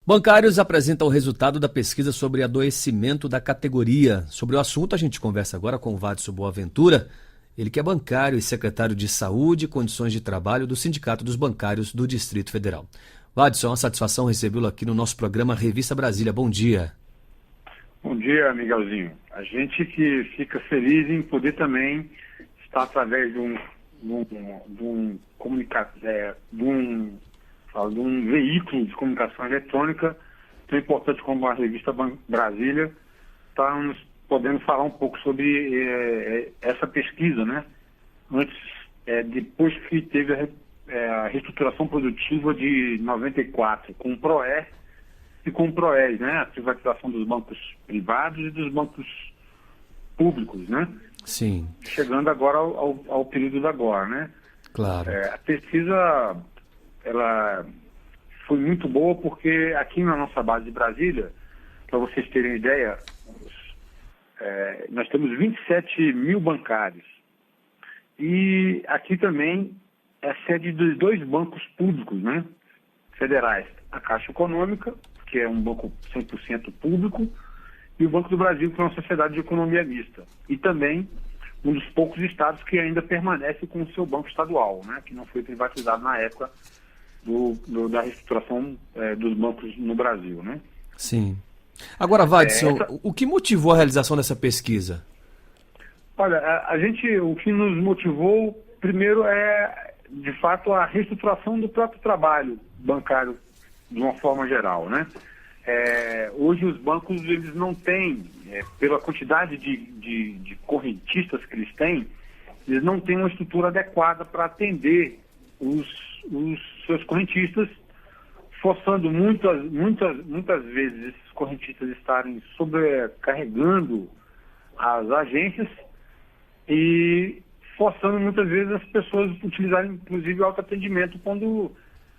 Bancários apresentam o resultado da pesquisa sobre adoecimento da categoria. Sobre o assunto, a gente conversa agora com o Vadson Boaventura, ele que é bancário e secretário de Saúde e Condições de Trabalho do Sindicato dos Bancários do Distrito Federal. Vadson, é uma satisfação recebê-lo aqui no nosso programa Revista Brasília. Bom dia. Bom dia, Miguelzinho. A gente que fica feliz em poder também estar através de um veículo de comunicação eletrônica tão importante como a Revista Brasília, está nos podendo falar um pouco sobre essa pesquisa, né? Depois que teve a reestruturação produtiva de 94, com o PROER e com o PROES, né? A privatização dos bancos privados e dos bancos públicos, né? Sim. Chegando agora ao período da agora, né? Claro. A pesquisa, ela foi muito boa porque aqui na nossa base de Brasília, para vocês terem ideia, nós temos 27 mil bancários. E aqui também é sede dos dois bancos públicos, né? Federais. A Caixa Econômica, que é um banco 100% público, e o Banco do Brasil, que é uma sociedade de economia mista. E também um dos poucos estados que ainda permanece com o seu banco estadual, né? Que não foi privatizado na época da reestruturação dos bancos no Brasil, né? Sim. Agora, Vadson, o que motivou a realização dessa pesquisa? Olha, o que nos motivou, primeiro, de fato, a reestruturação do próprio trabalho bancário, de uma forma geral, né? Hoje os bancos, eles não têm, pela quantidade de correntistas que eles têm, eles não têm uma estrutura adequada para atender os seus correntistas, forçando muitas vezes esses correntistas estarem sobrecarregando as agências e forçando muitas vezes as pessoas a utilizarem, inclusive, autoatendimento, quando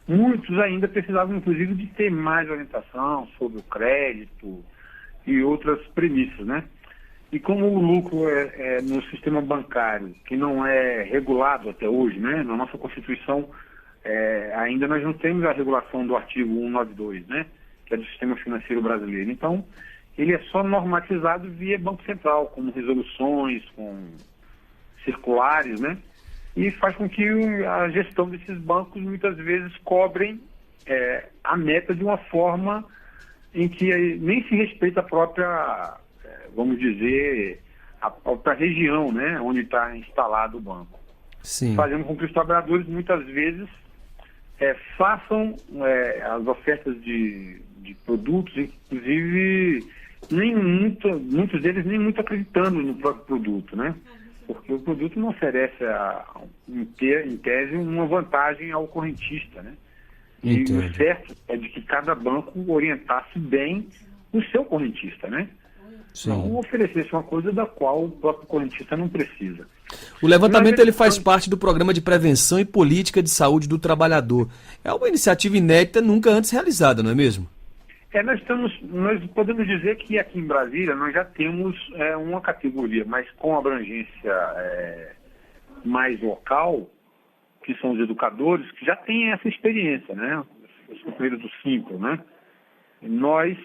muitos ainda precisavam, inclusive, de ter mais orientação sobre o crédito e outras premissas, né? E como o lucro no sistema bancário, que não é regulado até hoje, né? Na nossa Constituição, ainda nós não temos a regulação do artigo 192, né? Que é do sistema financeiro brasileiro. Então, ele é só normatizado via Banco Central, com resoluções, com circulares, né? E faz com que a gestão desses bancos muitas vezes cobrem a meta de uma forma em que nem se respeita a própria, vamos dizer, a própria região, né, onde está instalado o banco. Sim. Fazendo com que os trabalhadores muitas vezes façam as ofertas de produtos, inclusive muitos deles nem muito acreditando no próprio produto, né? Porque o produto não oferece, em tese, uma vantagem ao correntista, né? E o certo é de que cada banco orientasse bem o seu correntista, né? Sim. Não oferecesse uma coisa da qual o próprio correntista não precisa. O levantamento ele faz parte do Programa de Prevenção e Política de Saúde do Trabalhador. É uma iniciativa inédita, nunca antes realizada, não é mesmo? Nós podemos dizer que aqui em Brasília nós já temos uma categoria, mas com abrangência mais local, que são os educadores, que já têm essa experiência, né? Os companheiros do Simples, né? Nós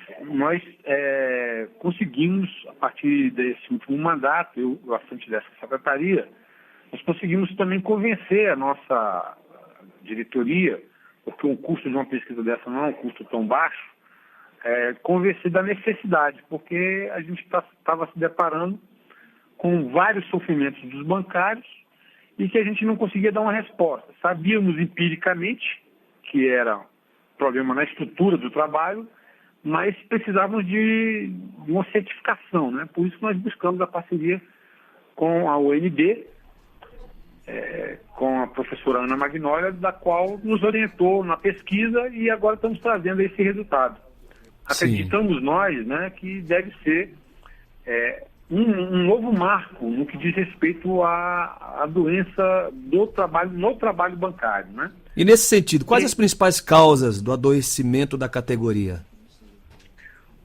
conseguimos, a partir desse último mandato, eu à frente dessa secretaria, nós conseguimos também convencer a nossa diretoria, porque o custo de uma pesquisa dessa não é um custo tão baixo, convencer da necessidade, porque a gente estava se deparando com vários sofrimentos dos bancários e que a gente não conseguia dar uma resposta. Sabíamos empiricamente que era problema na estrutura do trabalho, mas precisávamos de uma certificação, né? Por isso que nós buscamos a parceria com a UNB, com a professora Ana Magnólia, da qual nos orientou na pesquisa e agora estamos trazendo esse resultado. Acreditamos nós, né, que deve ser um novo marco no que diz respeito à doença do trabalho, no trabalho bancário, né? E nesse sentido, quais as principais causas do adoecimento da categoria?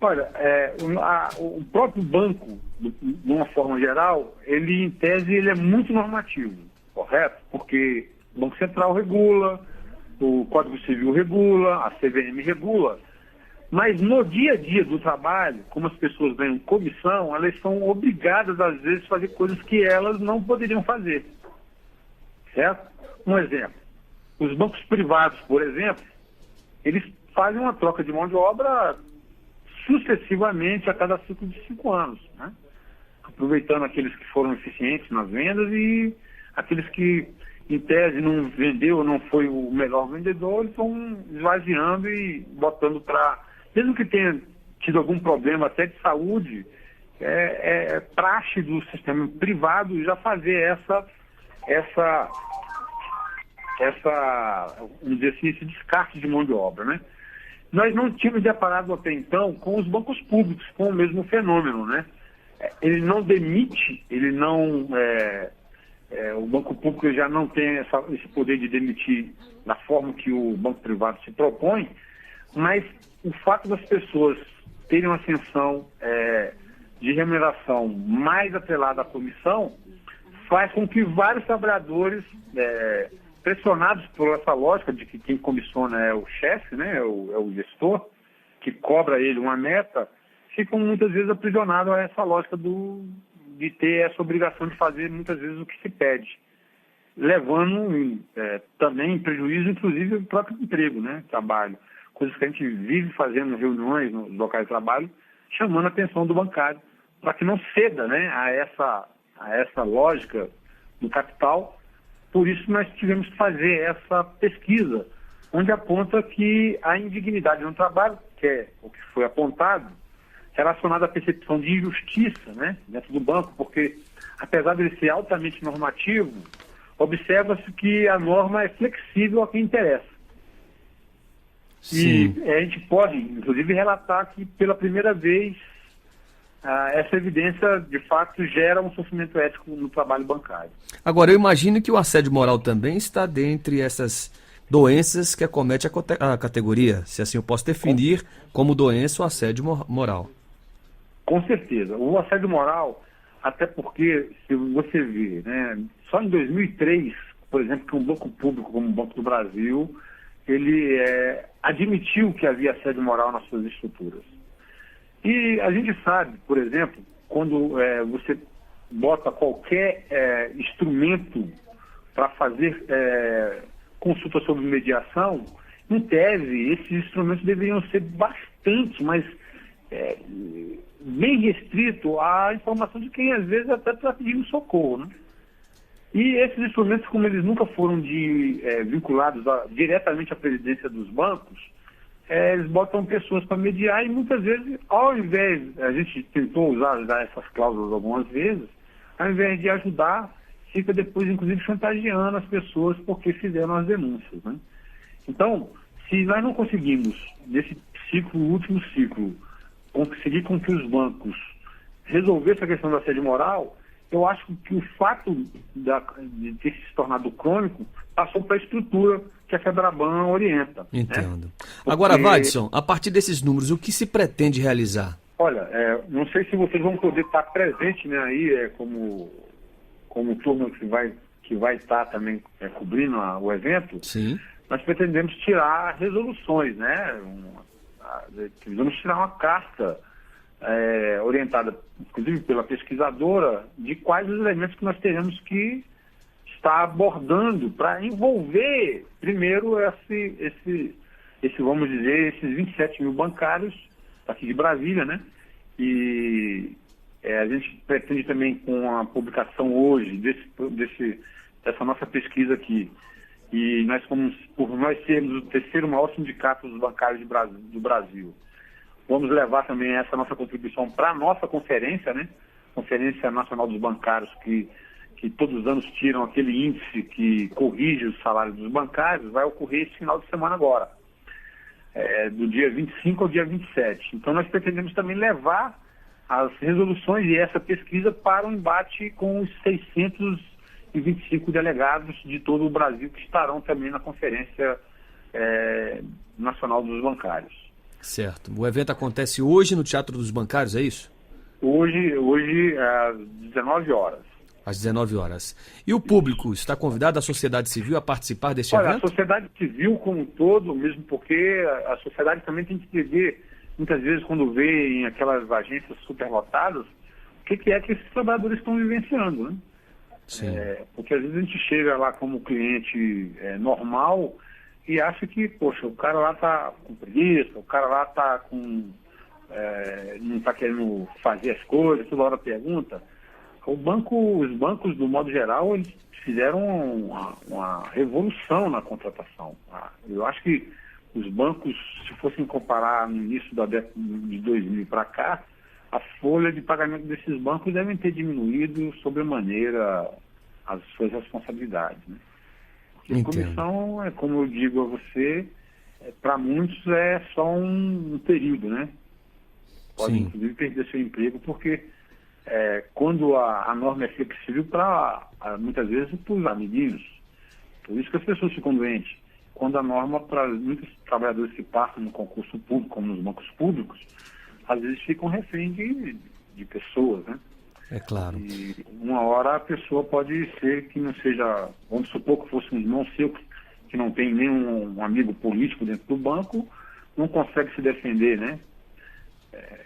Olha, o próprio banco, de uma forma geral, ele, em tese, ele é muito normativo, correto? Porque o Banco Central regula, o Código Civil regula, a CVM regula, Mas no dia a dia do trabalho, como as pessoas ganham comissão, elas são obrigadas, às vezes, a fazer coisas que elas não poderiam fazer. Certo? Um exemplo. Os bancos privados, por exemplo, eles fazem uma troca de mão de obra sucessivamente a cada ciclo de 5 anos, né? Aproveitando aqueles que foram eficientes nas vendas e aqueles que, em tese, não vendeu ou não foi o melhor vendedor, eles estão esvaziando e botando para... Mesmo que tenha tido algum problema até de saúde, é praxe do sistema privado já fazer vamos dizer assim, esse descarte de mão de obra, né? Nós não tínhamos deparado até então com os bancos públicos, com o mesmo fenômeno, né? Ele não demite, o banco público já não tem esse poder de demitir da forma que o banco privado se propõe, mas o fato das pessoas terem uma ascensão de remuneração mais atrelada à comissão faz com que vários trabalhadores, pressionados por essa lógica de que quem comissiona é o chefe, né, é o gestor, que cobra ele uma meta, ficam muitas vezes aprisionados a essa lógica de ter essa obrigação de fazer muitas vezes o que se pede, levando também em prejuízo, inclusive, o próprio emprego, né, trabalho. Coisas que a gente vive fazendo reuniões nos locais de trabalho, chamando a atenção do bancário, para que não ceda, né, a essa lógica do capital. Por isso nós tivemos que fazer essa pesquisa, onde aponta que a indignidade no trabalho, que é o que foi apontado, relacionada à percepção de injustiça, né, dentro do banco, porque apesar de ele ser altamente normativo, observa-se que a norma é flexível a quem interessa. Sim. E a gente pode, inclusive, relatar que pela primeira vez essa evidência, de fato, gera um sofrimento ético no trabalho bancário. Agora, eu imagino que o assédio moral também está dentre essas doenças que acomete a categoria, se assim eu posso definir como doença o assédio moral. Com certeza. O assédio moral, até porque, se você vê, né, só em 2003, por exemplo, que um banco público como o Banco do Brasil, ele admitiu que havia assédio moral nas suas estruturas. E a gente sabe, por exemplo, quando você bota qualquer instrumento para fazer consulta sobre mediação, em tese, esses instrumentos deveriam ser bastante, mas bem restrito à informação de quem, às vezes, até está pedindo socorro, né? E esses instrumentos, como eles nunca foram vinculados diretamente à presidência dos bancos, eles botam pessoas para mediar e muitas vezes, ao invés, a gente tentou usar essas cláusulas algumas vezes, ao invés de ajudar, fica depois, inclusive, chantageando as pessoas porque fizeram as denúncias, né? Então, se nós não conseguimos, nesse último ciclo, conseguir com que os bancos resolvessem essa questão do assédio moral, eu acho que o fato de ter se tornado crônico passou para a estrutura que a FEBRABAN orienta. Entendo. Né? Agora, Vadson, a partir desses números, o que se pretende realizar? Olha, não sei se vocês vão poder estar presentes, né, aí, como turma que vai estar também cobrindo o evento. Sim. Nós pretendemos tirar resoluções, né? Precisamos tirar uma carta orientada, inclusive pela pesquisadora, de quais os elementos que nós teremos que estar abordando para envolver, primeiro, vamos dizer, esses 27 mil bancários aqui de Brasília, né? E a gente pretende também, com a publicação hoje dessa nossa pesquisa aqui, e nós por nós sermos o terceiro maior sindicato dos bancários do Brasil, vamos levar também essa nossa contribuição para a nossa conferência, né? Conferência Nacional dos Bancários, que todos os anos tiram aquele índice que corrige os salários dos bancários, vai ocorrer esse final de semana agora, do dia 25 ao dia 27. Então nós pretendemos também levar as resoluções e essa pesquisa para o embate com os 625 delegados de todo o Brasil que estarão também na Conferência Nacional dos Bancários. Certo. O evento acontece hoje no Teatro dos Bancários, é isso? Hoje às 19 horas. Às 19 horas. E o público está convidado, a sociedade civil, a participar deste evento? A sociedade civil como um todo, mesmo porque a sociedade também tem que entender muitas vezes quando vê em aquelas agências superlotadas, o que é que esses trabalhadores estão vivenciando, né? Sim. Porque às vezes a gente chega lá como cliente normal e acha que, poxa, o cara lá está com preguiça, o cara lá está com... não está querendo fazer as coisas, toda hora pergunta. Os bancos, do modo geral, eles fizeram uma revolução na contratação. Eu acho que os bancos, se fossem comparar no início da década de 2000 para cá, a folha de pagamento desses bancos devem ter diminuído sobremaneira as suas responsabilidades, né? Porque a comissão, como eu digo a você, para muitos é só um período, né? Pode, inclusive, perder seu emprego, porque quando a norma é flexível muitas vezes, para os amiguinhos. Por isso que as pessoas ficam doentes. Quando a norma, para muitos trabalhadores que passam no concurso público, como nos bancos públicos, às vezes ficam refém de pessoas, né? É claro. E uma hora a pessoa pode ser que não seja, vamos supor que fosse um irmão seu que não tem nenhum amigo político dentro do banco, não consegue se defender, né?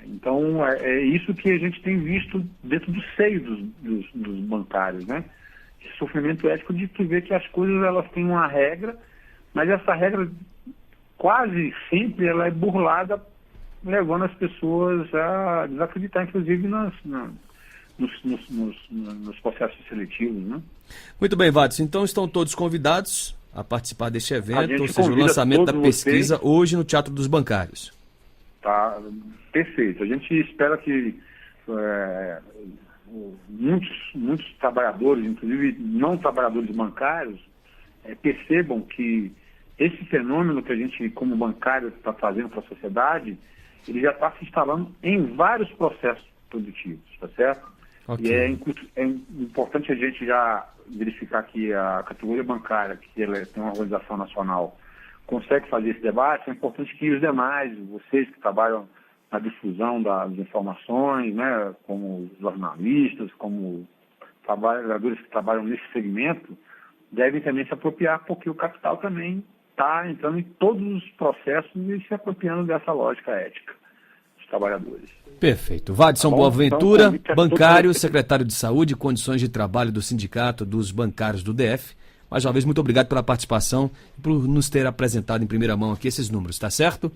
Então, é isso que a gente tem visto dentro do seio dos bancários, né? Esse sofrimento ético de tu ver que as coisas elas têm uma regra, mas essa regra quase sempre ela é burlada, levando as pessoas a desacreditar, inclusive nos processos seletivos, né? Muito bem, Vadson. Então estão todos convidados a participar deste evento, ou seja, o convida lançamento da todos pesquisa vocês. hoje no Teatro dos Bancários. Tá, perfeito. A gente espera que muitos trabalhadores, inclusive não trabalhadores bancários, percebam que esse fenômeno que a gente, como bancário, está fazendo para a sociedade, ele já está se instalando em vários processos produtivos, tá certo? Okay. E é importante a gente já verificar que a categoria bancária, que ela tem uma organização nacional, consegue fazer esse debate. É importante que os demais, vocês que trabalham na difusão das informações, né, como jornalistas, como trabalhadores que trabalham nesse segmento, devem também se apropriar, porque o capital também está entrando em todos os processos e se apropriando dessa lógica ética dos trabalhadores. Perfeito. Vadson Boaventura, bancário, secretário de Saúde e Condições de Trabalho do Sindicato dos Bancários do DF. Mais uma vez, muito obrigado pela participação e por nos ter apresentado em primeira mão aqui esses números, tá certo?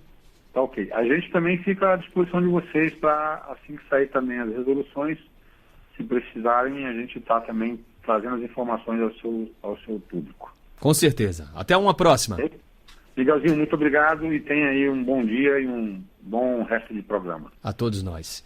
Tá ok. A gente também fica à disposição de vocês para, assim que sair também as resoluções, se precisarem, a gente está também trazendo as informações ao seu público. Com certeza. Até uma próxima. Miguelzinho, muito obrigado e tenha aí um bom dia e um bom resto de programa. A todos nós.